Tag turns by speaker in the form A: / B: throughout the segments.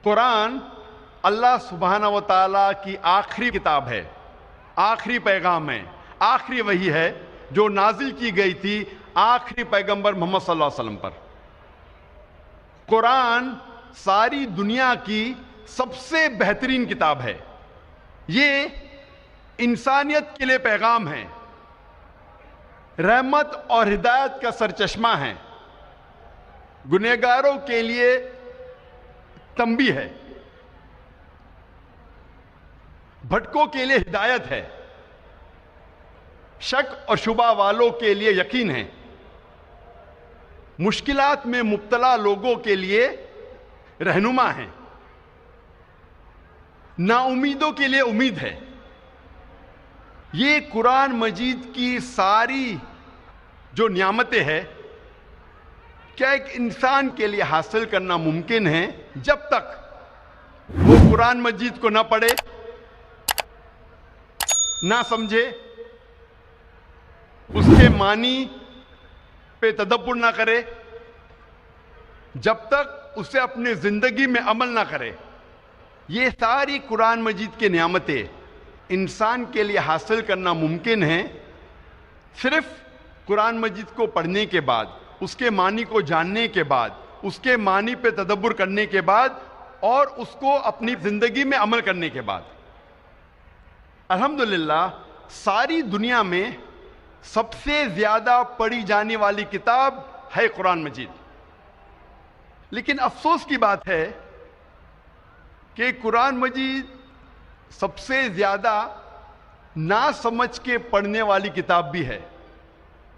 A: قرآن اللہ سبحانہ و تعالیٰ کی آخری کتاب ہے، آخری پیغام ہے، آخری وحی ہے جو نازل کی گئی تھی آخری پیغمبر محمد صلی اللہ علیہ وسلم پر۔ قرآن ساری دنیا کی سب سے بہترین کتاب ہے، یہ انسانیت کے لیے پیغام ہے، رحمت اور ہدایت کا سرچشمہ ہے، گنہگاروں کے لیے تنبیہ ہے، بھٹکوں کے لیے ہدایت ہے، شک اور شبہ والوں کے لیے یقین ہے، مشکلات میں مبتلا لوگوں کے لیے رہنما ہے، نا امیدوں کے لیے امید ہے۔ یہ قرآن مجید کی ساری جو نعمتیں ہیں کیا ایک انسان کے لیے حاصل کرنا ممکن ہے جب تک وہ قرآن مجید کو نہ پڑھے، نہ سمجھے، اس کے معنی پہ تدبر نہ کرے، جب تک اسے اپنی زندگی میں عمل نہ کرے۔ یہ ساری قرآن مجید کی نعمتیں انسان کے لیے حاصل کرنا ممکن ہے صرف قرآن مجید کو پڑھنے کے بعد، اس کے معنی کو جاننے کے بعد، اس کے معنی پہ تدبر کرنے کے بعد اور اس کو اپنی زندگی میں عمل کرنے کے بعد۔ الحمدللہ ساری دنیا میں سب سے زیادہ پڑھی جانے والی کتاب ہے قرآن مجید، لیکن افسوس کی بات ہے کہ قرآن مجید سب سے زیادہ نہ سمجھ کے پڑھنے والی کتاب بھی ہے۔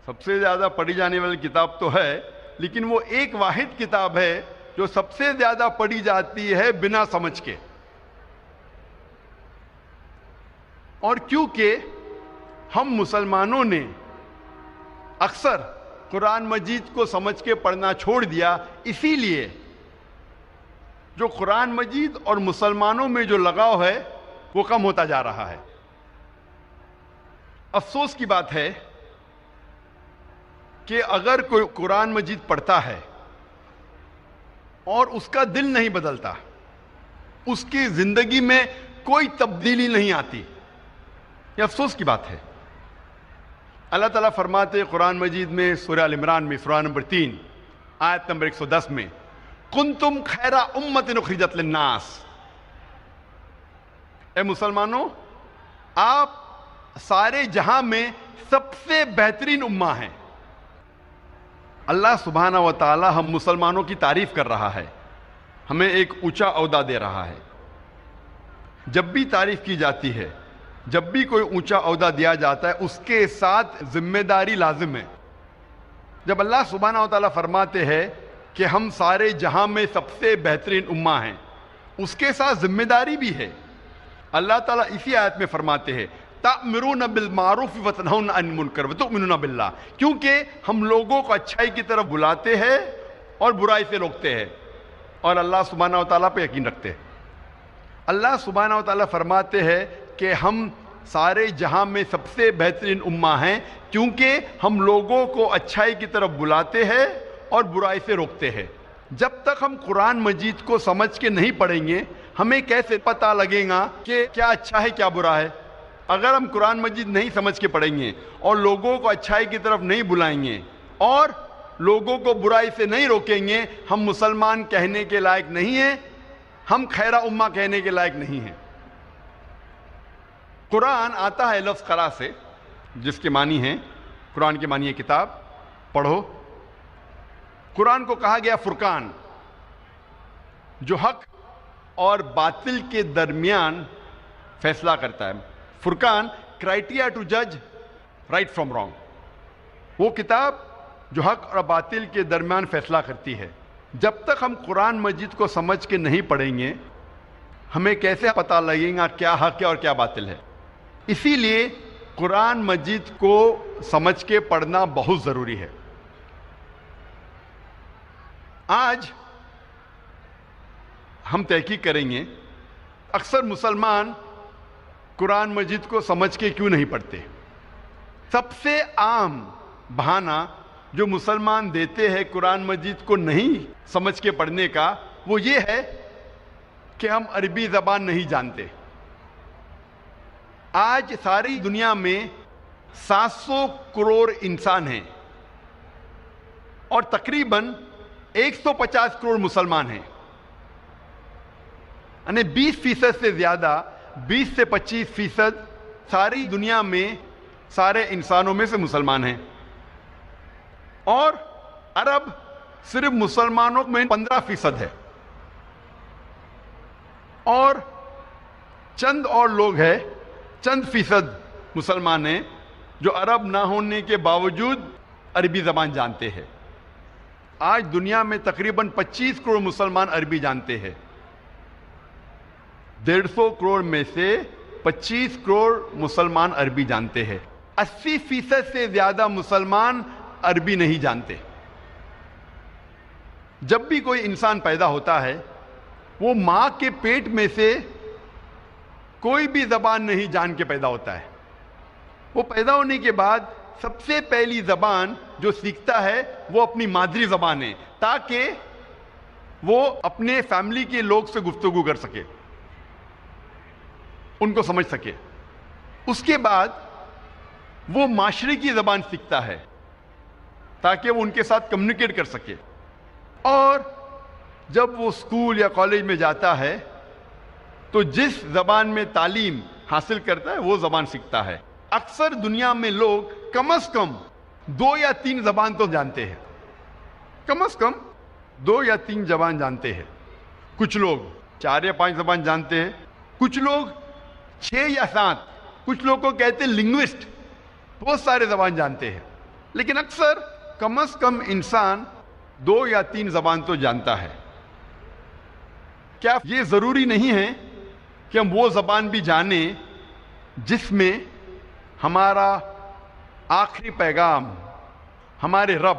A: سب سے زیادہ پڑھی جانے والی کتاب تو ہے، لیکن وہ ایک واحد کتاب ہے جو سب سے زیادہ پڑھی جاتی ہے بنا سمجھ کے۔ اور کیونکہ ہم مسلمانوں نے اکثر قرآن مجید کو سمجھ کے پڑھنا چھوڑ دیا، اسی لیے جو قرآن مجید اور مسلمانوں میں جو لگاؤ ہے وہ کم ہوتا جا رہا ہے۔ افسوس کی بات ہے کہ اگر کوئی قرآن مجید پڑھتا ہے اور اس کا دل نہیں بدلتا، اس کی زندگی میں کوئی تبدیلی نہیں آتی، یہ افسوس کی بات ہے۔ اللہ تعالیٰ فرماتے ہیں قرآن مجید میں سورہ ال عمران میں سورہ نمبر 3 آیت نمبر 110 میں کنتم خیر امۃ اخرجت للناس، اے مسلمانوں آپ سارے جہاں میں سب سے بہترین امہ ہیں۔ اللہ سبحانہ و تعالی ہم مسلمانوں کی تعریف کر رہا ہے، ہمیں ایک اونچا عہدہ دے رہا ہے۔ جب بھی تعریف کی جاتی ہے، جب بھی کوئی اونچا عہدہ دیا جاتا ہے، اس کے ساتھ ذمہ داری لازم ہے۔ جب اللہ سبحانہ و تعالیٰ فرماتے ہیں کہ ہم سارے جہاں میں سب سے بہترین امہ ہیں، اس کے ساتھ ذمہ داری بھی ہے۔ اللہ تعالیٰ اسی آیت میں فرماتے ہیں تأمرون بالمعروف وتنہون عن المنکر وتؤمنون باللہ، کیونکہ ہم لوگوں کو اچھائی کی طرف بلاتے ہیں اور برائی سے روکتے ہیں اور اللہ سبحانہ و تعالیٰ پہ یقین رکھتے ہیں۔ اللہ سبحانہ و تعالیٰ فرماتے ہیں کہ ہم سارے جہاں میں سب سے بہترین امہ ہیں کیونکہ ہم لوگوں کو اچھائی کی طرف بلاتے ہیں اور برائی سے روکتے ہیں۔ جب تک ہم قرآن مجید کو سمجھ کے نہیں پڑھیں گے، ہمیں کیسے پتہ لگے گا کہ کیا اچھا ہے کیا برا ہے؟ اگر ہم قرآن مجید نہیں سمجھ کے پڑھیں گے اور لوگوں کو اچھائی کی طرف نہیں بلائیں گے اور لوگوں کو برائی سے نہیں روکیں گے، ہم مسلمان کہنے کے لائق نہیں ہیں، ہم خیرہ امہ کہنے کے لائق نہیں ہیں۔ قرآن آتا ہے لفظ قرأ سے، جس کے معنی ہیں، قرآن کے معنی ہے کتاب، پڑھو۔ قرآن کو کہا گیا فرقان، جو حق اور باطل کے درمیان فیصلہ کرتا ہے۔ فرقان، کرائٹیریا ٹو جج رائٹ فرام رانگ، وہ کتاب جو حق اور باطل کے درمیان فیصلہ کرتی ہے۔ جب تک ہم قرآن مجید کو سمجھ کے نہیں پڑھیں گے، ہمیں کیسے پتہ لگے گا کیا حق ہے اور کیا باطل ہے؟ اسی لیے قرآن مجید کو سمجھ کے پڑھنا بہت ضروری ہے۔ آج ہم تحقیق کریں گے اکثر مسلمان قرآن مجید کو سمجھ کے کیوں نہیں پڑھتے۔ سب سے عام بہانہ جو مسلمان دیتے ہیں قرآن مجید کو نہیں سمجھ کے پڑھنے کا، وہ یہ ہے کہ ہم عربی زبان نہیں جانتے. آج ساری دنیا میں 700 کروڑ انسان ہیں اور تقریباً 150 کروڑ مسلمان ہیں. یعنی 20% سے زیادہ، 20 سے 25% ساری دنیا میں سارے انسانوں میں سے مسلمان ہیں. اور عرب صرف مسلمانوں میں 15% ہے. اور چند اور لوگ ہیں، چند فیصد مسلمان ہیں جو عرب نہ ہونے کے باوجود عربی زبان جانتے ہیں. آج دنیا میں تقریباً 25 کروڑ مسلمان عربی جانتے ہیں. 150 کروڑ میں سے 25 کروڑ مسلمان عربی جانتے ہیں. 80% سے زیادہ مسلمان عربی نہیں جانتے. جب بھی کوئی انسان پیدا ہوتا ہے وہ ماں کے پیٹ میں سے کوئی بھی زبان نہیں جان کے پیدا ہوتا ہے. وہ پیدا ہونے کے بعد سب سے پہلی زبان جو سیکھتا ہے وہ اپنی مادری زبان ہے، تاکہ وہ اپنے فیملی کے لوگ سے گفتگو کر سکے، ان کو سمجھ سکے. اس کے بعد وہ معاشرے کی زبان سیکھتا ہے تاکہ وہ ان کے ساتھ کمیونیکیٹ کر سکے. اور جب وہ اسکول یا کالج میں جاتا ہے تو جس زبان میں تعلیم حاصل کرتا ہے وہ زبان سیکھتا ہے. اکثر دنیا میں لوگ کم از کم 2 یا 3 زبان تو جانتے ہیں، کم از کم 2 یا 3 زبان جانتے ہیں. کچھ لوگ 4 یا 5 زبان جانتے ہیں، کچھ لوگ 6 یا 7، کچھ لوگ کو کہتے ہیں لنگوسٹ، بہت سارے زبان جانتے ہیں. لیکن اکثر کم از کم انسان 2 یا 3 زبان تو جانتا ہے. کیا یہ ضروری نہیں ہے کہ ہم وہ زبان بھی جانیں جس میں ہمارا آخری پیغام، ہمارے رب،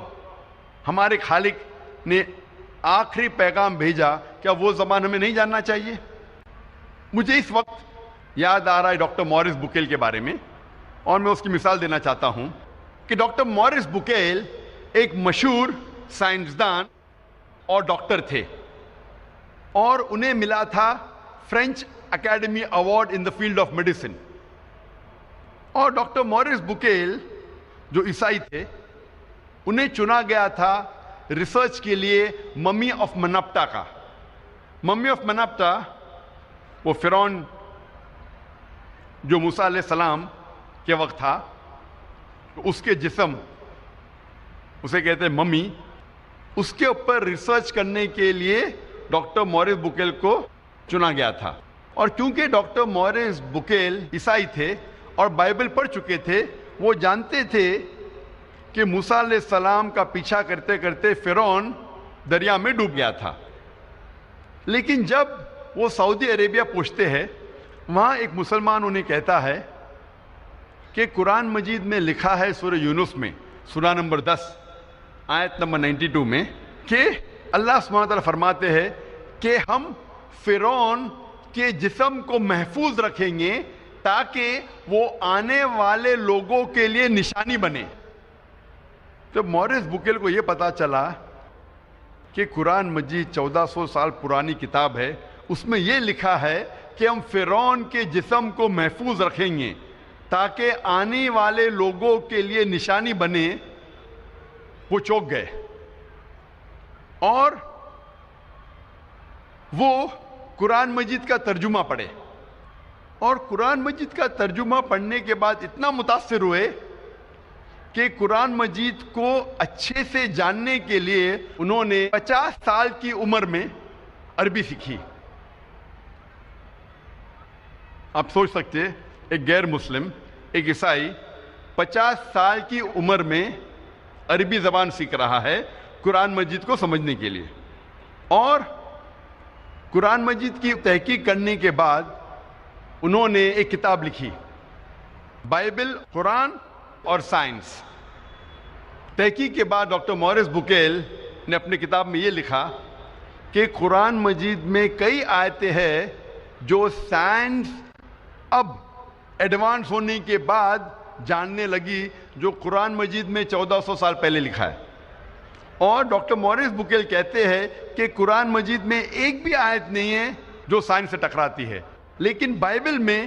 A: ہمارے خالق نے آخری پیغام بھیجا؟ کیا وہ زبان ہمیں نہیں جاننا چاہیے؟ مجھے اس وقت یاد آ رہا ہے ڈاکٹر موریس بکیل کے بارے میں، اور میں اس کی مثال دینا چاہتا ہوں کہ ڈاکٹر موریس بکیل ایک مشہور سائنسدان اور ڈاکٹر تھے، اور انہیں ملا تھا French academy award in the field of medicine. اور ڈاکٹر موریس بکیل جو عیسائی تھے، انہیں چنا گیا تھا ریسرچ کے لیے ممی آف منپٹا کا. ممی آف منپٹا وہ فرعون جو موسیٰ علیہ السلام کے وقت تھا، اس کے جسم، اسے کہتے ہیں ممی، اس کے اوپر ریسرچ کرنے کے لیے ڈاکٹر موریس بکیل کو چنا گیا تھا. اور کیونکہ ڈاکٹر موریس بکیل عیسائی تھے اور بائبل پڑھ چکے تھے، وہ جانتے تھے کہ موسیٰ علیہ السلام کا پیچھا کرتے کرتے فرعون دریا میں ڈوب گیا تھا. لیکن جب وہ سعودی عربیہ پہنچتے ہیں، وہاں ایک مسلمان انہیں کہتا ہے کہ قرآن مجید میں لکھا ہے سورہ یونس میں، سورہ نمبر 10 آیت نمبر 92 میں، کہ اللہ سبحانہ وتعالیٰ فرماتے ہیں کہ ہم فرعون کے جسم کو محفوظ رکھیں گے تاکہ وہ آنے والے لوگوں کے لیے نشانی بنے. جب موریس بکیل کو یہ پتا چلا کہ قرآن مجید 1400 سال پرانی کتاب ہے، اس میں یہ لکھا ہے کہ ہم فرعون کے جسم کو محفوظ رکھیں گے تاکہ آنے والے لوگوں کے لیے نشانی بنے، وہ چونک گئے. اور وہ قرآن مجید کا ترجمہ پڑھے، اور قرآن مجید کا ترجمہ پڑھنے کے بعد اتنا متاثر ہوئے کہ قرآن مجید کو اچھے سے جاننے کے لیے انہوں نے 50 سال کی عمر میں عربی سیکھی. آپ سوچ سکتے ہیں ایک غیر مسلم، ایک عیسائی 50 سال کی عمر میں عربی زبان سیکھ رہا ہے قرآن مجید کو سمجھنے کے لیے. اور قرآن مجید کی تحقیق کرنے کے بعد انہوں نے ایک کتاب لکھی، بائبل، قرآن اور سائنس. تحقیق کے بعد ڈاکٹر موریس بکیل نے اپنی کتاب میں یہ لکھا کہ قرآن مجید میں کئی آیتیں ہیں جو سائنس اب ایڈوانس ہونے کے بعد جاننے لگی، جو قرآن مجید میں 1400 سال پہلے لکھا ہے. اور ڈاکٹر موریس بکیل کہتے ہیں کہ قرآن مجید میں ایک بھی آیت نہیں ہے جو سائنس سے ٹکراتی ہے، لیکن بائبل میں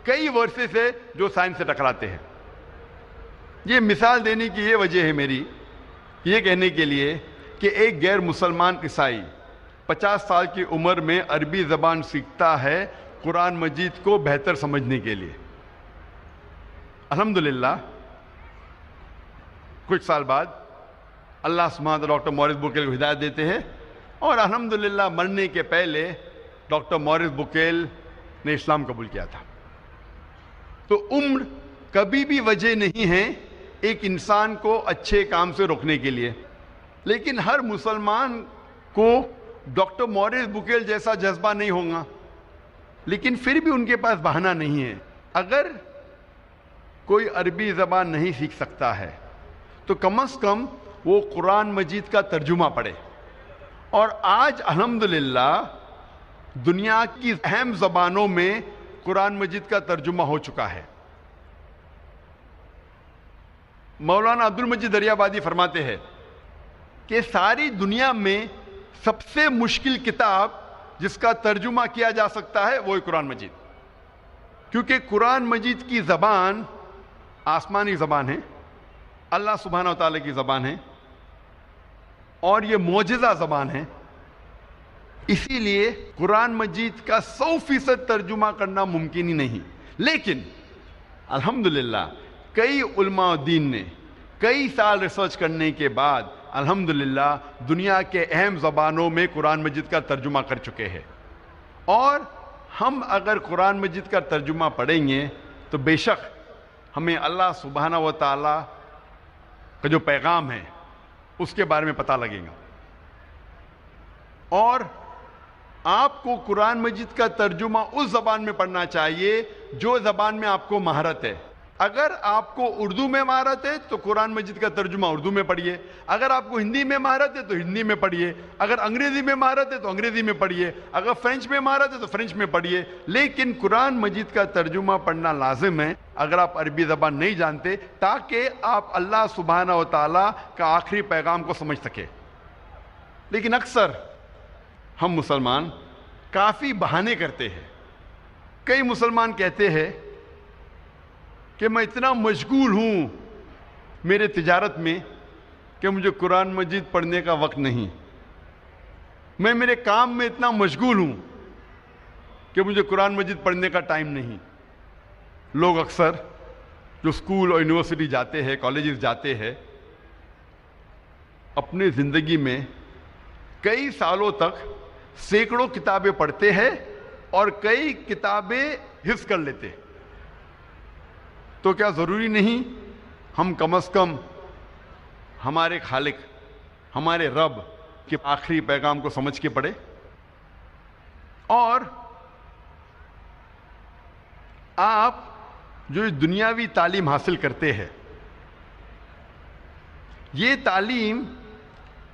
A: کئی ورسز ہے جو سائنس سے ٹکراتے ہیں۔ یہ مثال دینے کی یہ وجہ ہے میری، یہ کہنے کے لیے کہ ایک غیر مسلمان عیسائی 50 سال کی عمر میں عربی زبان سیکھتا ہے قرآن مجید کو بہتر سمجھنے کے لیے۔ الحمدللہ کچھ سال بعد اللہ سبحانہ ڈاکٹر مورس بکیل کو ہدایت دیتے ہیں، اور الحمدللہ مرنے کے پہلے ڈاکٹر مورس بکیل نے اسلام قبول کیا تھا۔ تو عمر کبھی بھی وجہ نہیں ہے ایک انسان کو اچھے کام سے روکنے کے لیے، لیکن ہر مسلمان کو ڈاکٹر مورس بکیل جیسا جذبہ نہیں ہوگا، لیکن پھر بھی ان کے پاس بہانہ نہیں ہے۔ اگر کوئی عربی زبان نہیں سیکھ سکتا ہے تو کم از کم وہ قرآن مجید کا ترجمہ پڑھے، اور آج الحمدللہ دنیا کی اہم زبانوں میں قرآن مجید کا ترجمہ ہو چکا ہے۔ مولانا عبد المجید دریابادی فرماتے ہیں کہ ساری دنیا میں سب سے مشکل کتاب جس کا ترجمہ کیا جا سکتا ہے وہ قرآن مجید، کیونکہ قرآن مجید کی زبان آسمانی زبان ہے، اللہ سبحانہ و تعالیٰ کی زبان ہے، اور یہ معجزہ زبان ہے۔ اسی لیے قرآن مجید کا 100% ترجمہ کرنا ممکن ہی نہیں، لیکن الحمدللہ کئی علماء دین نے کئی سال ریسرچ کرنے کے بعد الحمدللہ دنیا کے اہم زبانوں میں قرآن مجید کا ترجمہ کر چکے ہیں، اور ہم اگر قرآن مجید کا ترجمہ پڑھیں گے تو بے شک ہمیں اللہ سبحانہ و تعالیٰ کا جو پیغام ہے اس کے بارے میں پتہ لگے گا۔ اور آپ کو قرآن مجید کا ترجمہ اس زبان میں پڑھنا چاہیے جو زبان میں آپ کو مہارت ہے۔ اگر آپ کو اردو میں مہارت ہے تو قرآن مجید کا ترجمہ اردو میں پڑھیے، اگر آپ کو ہندی میں مہارت ہے تو ہندی میں پڑھیے، اگر انگریزی میں مہارت ہے تو انگریزی میں پڑھیے، اگر فرینچ میں مہارت ہے تو فرینچ میں پڑھیے، لیکن قرآن مجید کا ترجمہ پڑھنا لازم ہے اگر آپ عربی زبان نہیں جانتے، تاکہ آپ اللہ سبحانہ و تعالیٰ کا آخری پیغام کو سمجھ سکے۔ لیکن اکثر ہم مسلمان کافی بہانے کرتے ہیں۔ کئی مسلمان کہتے ہیں کہ میں اتنا مشغول ہوں میرے تجارت میں کہ مجھے قرآن مجید پڑھنے کا وقت نہیں، میں میرے کام میں اتنا مشغول ہوں کہ مجھے قرآن مجید پڑھنے کا ٹائم نہیں۔ لوگ اکثر جو اسکول اور یونیورسٹی جاتے ہیں، کالجز جاتے ہیں، اپنی زندگی میں کئی سالوں تک سینکڑوں کتابیں پڑھتے ہیں اور کئی کتابیں حفظ کر لیتے ہیں۔ تو کیا ضروری نہیں ہم کم از کم ہمارے خالق، ہمارے رب کے آخری پیغام کو سمجھ کے پڑھے؟ اور آپ جو دنیاوی تعلیم حاصل کرتے ہیں، یہ تعلیم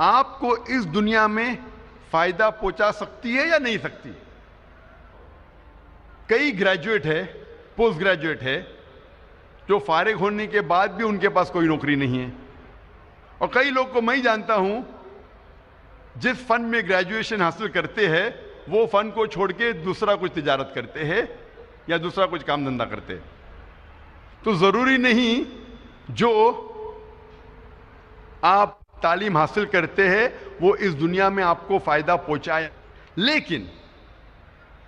A: آپ کو اس دنیا میں فائدہ پہنچا سکتی ہے یا نہیں سکتی؟ کئی گریجویٹ ہے، پوسٹ گریجویٹ ہے، جو فارغ ہونے کے بعد بھی ان کے پاس کوئی نوکری نہیں ہے، اور کئی لوگ کو میں ہی جانتا ہوں جس فن میں گریجویشن حاصل کرتے ہیں وہ فن کو چھوڑ کے دوسرا کچھ تجارت کرتے ہیں یا دوسرا کچھ کام دھندا کرتے ہیں۔ تو ضروری نہیں جو آپ تعلیم حاصل کرتے ہیں وہ اس دنیا میں آپ کو فائدہ پہنچائے، لیکن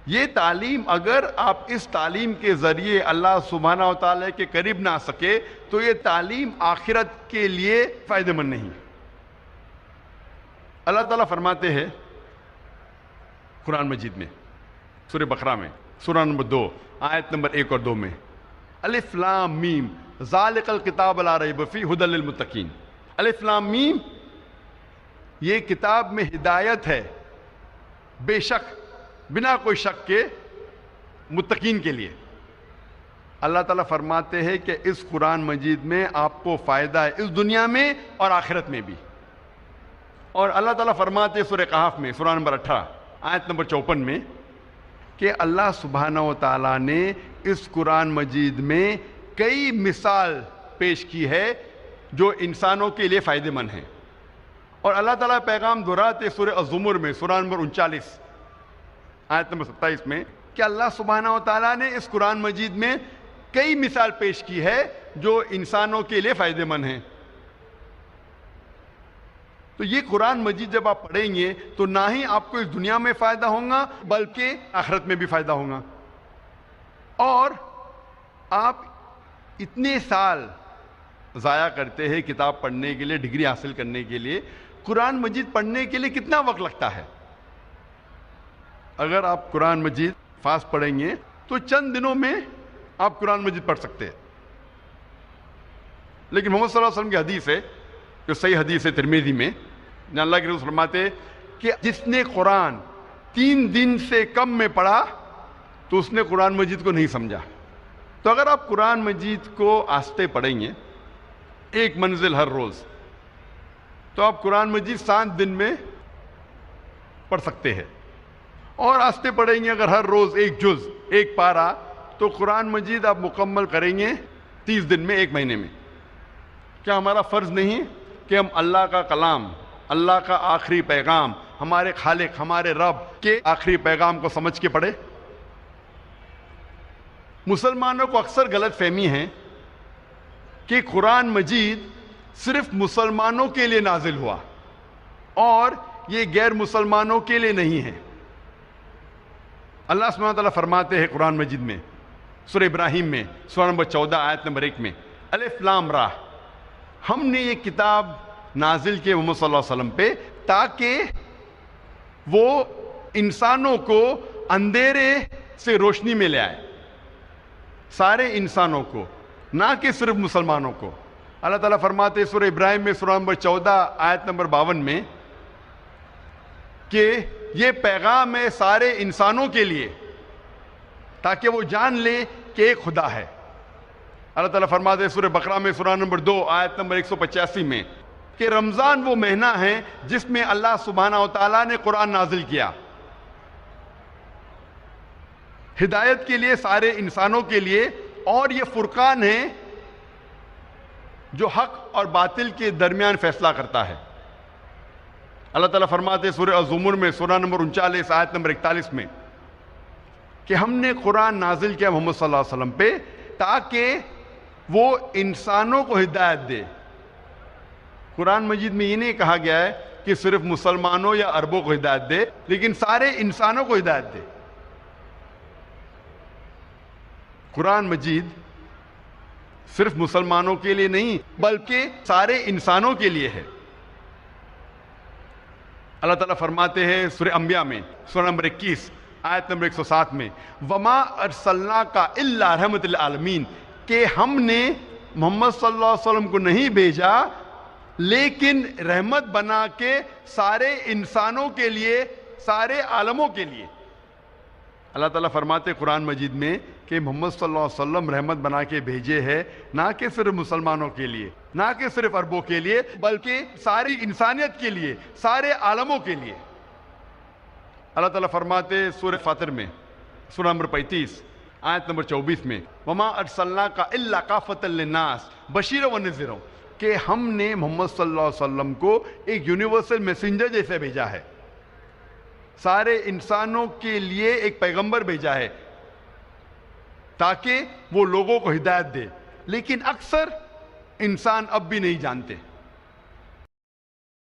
A: یہ تعلیم اگر آپ اس تعلیم کے ذریعے اللہ سبحانہ و تعالیٰ کے قریب نہ آ سکے تو یہ تعلیم آخرت کے لیے فائدہ مند نہیں۔ اللہ تعالیٰ فرماتے ہیں قرآن مجید میں، سورہ بقرہ میں، سورہ نمبر 2 آیت نمبر 1 اور 2 میں، الف لام میم ذالک الکتاب لا ریب فیہ ھدی للمتقین۔ الف لام میم، یہ کتاب میں ہدایت ہے بے شک، بنا کوئی شک کے، متقین کے لیے۔ اللہ تعالیٰ فرماتے ہیں کہ اس قرآن مجید میں آپ کو فائدہ ہے اس دنیا میں اور آخرت میں بھی۔ اور اللہ تعالیٰ فرماتے ہیں سورہ کہف میں، سورہ نمبر 18 آیت نمبر 54 میں، کہ اللہ سبحانہ و تعالیٰ نے اس قرآن مجید میں کئی مثال پیش کی ہے جو انسانوں کے لیے فائدہ مند ہیں۔ اور اللہ تعالیٰ پیغام دہراتے سورہ الزمر میں، سورہ نمبر 39 آیت نمبر 27 میں کہ اللہ سبحانہ و تعالیٰ نے اس قرآن مجید میں کئی مثال پیش کی ہے جو انسانوں کے لیے فائدہ مند ہیں. تو یہ قرآن مجید جب آپ پڑھیں گے تو نہ ہی آپ کو اس دنیا میں فائدہ ہوگا بلکہ آخرت میں بھی فائدہ ہوگا. اور آپ اتنے سال ضائع کرتے ہیں کتاب پڑھنے کے لیے، ڈگری حاصل کرنے کے لیے، قرآن مجید پڑھنے کے لیے کتنا وقت لگتا ہے؟ اگر آپ قرآن مجید فاسٹ پڑھیں گے تو چند دنوں میں آپ قرآن مجید پڑھ سکتے ہیں. لیکن محمد صلی اللہ علیہ وسلم کی حدیث ہے جو صحیح حدیث ہے ترمذی میں، جہاں اللہ کے رسول فرماتے کہ جس نے قرآن 3 دن سے کم میں پڑھا تو اس نے قرآن مجید کو نہیں سمجھا. تو اگر آپ قرآن مجید کو آہستہ پڑھیں گے، ایک منزل ہر روز، تو آپ قرآن مجید 7 دن میں پڑھ سکتے ہیں. اور آہستہ پڑھیں گے اگر ہر روز ایک جز، ایک پارہ، تو قرآن مجید آپ مکمل کریں گے 30 دن میں، 1 مہینے میں. کیا ہمارا فرض نہیں کہ ہم اللہ کا کلام، اللہ کا آخری پیغام، ہمارے خالق، ہمارے رب کے آخری پیغام کو سمجھ کے پڑھے؟ مسلمانوں کو اکثر غلط فہمی ہے کہ قرآن مجید صرف مسلمانوں کے لیے نازل ہوا اور یہ غیر مسلمانوں کے لیے نہیں ہے. اللہ سبحانہ و تعالیٰ فرماتے ہیں قرآن مجید میں سورہ ابراہیم میں سورہ نمبر 14 آیت نمبر 1 میں، الف لام را، ہم نے یہ کتاب نازل کی محمد صلی اللہ علیہ وسلم پہ تاکہ وہ انسانوں کو اندھیرے سے روشنی میں لے آئے، سارے انسانوں کو، نہ کہ صرف مسلمانوں کو. اللہ تعالیٰ فرماتے ہیں سورہ ابراہیم میں سورہ نمبر 14 آیت نمبر 52 میں کہ یہ پیغام ہے سارے انسانوں کے لیے تاکہ وہ جان لے کہ ایک خدا ہے. اللہ تعالیٰ فرماتے ہیں سورہ بقرہ میں سورہ نمبر 2 آیت نمبر 185 میں کہ رمضان وہ مہینہ ہے جس میں اللہ سبحانہ و تعالیٰ نے قرآن نازل کیا، ہدایت کے لیے سارے انسانوں کے لیے، اور یہ فرقان ہے جو حق اور باطل کے درمیان فیصلہ کرتا ہے. اللہ تعالیٰ فرماتے ہیں سورہ الزمر میں سورہ نمبر 39 آیت نمبر 41 میں کہ ہم نے قرآن نازل کیا محمد صلی اللہ علیہ وسلم پہ تاکہ وہ انسانوں کو ہدایت دے. قرآن مجید میں یہ نہیں کہا گیا ہے کہ صرف مسلمانوں یا عربوں کو ہدایت دے، لیکن سارے انسانوں کو ہدایت دے. قرآن مجید صرف مسلمانوں کے لیے نہیں بلکہ سارے انسانوں کے لیے ہے. اللہ تعالیٰ فرماتے ہیں سورہ انبیاء میں سورہ نمبر 21 آیت نمبر 107 میں وما ارسلناک الا رحمۃ للعالمین، کہ ہم نے محمد صلی اللہ علیہ وسلم کو نہیں بھیجا لیکن رحمت بنا کے سارے انسانوں کے لیے، سارے عالموں کے لیے. اللہ تعالیٰ فرماتے قرآن مجید میں کہ محمد صلی اللہ علیہ وسلم رحمت بنا کے بھیجے ہیں، نہ کہ صرف مسلمانوں کے لیے، نہ کہ صرف عربوں کے لیے، بلکہ ساری انسانیت کے لیے، سارے عالموں کے لیے. اللہ تعالیٰ فرماتے سورہ فاطر میں سورہ نمبر 35 آیت نمبر 24 میں وما ارسلناک الا کافۃ للناس بشیرا ونذیرا، کہ ہم نے محمد صلی اللہ علیہ وسلم کو ایک یونیورسل میسنجر جیسے بھیجا ہے، سارے انسانوں کے لیے ایک پیغمبر بھیجا ہے تاکہ وہ لوگوں کو ہدایت دے. لیکن اکثر انسان اب بھی نہیں جانتے.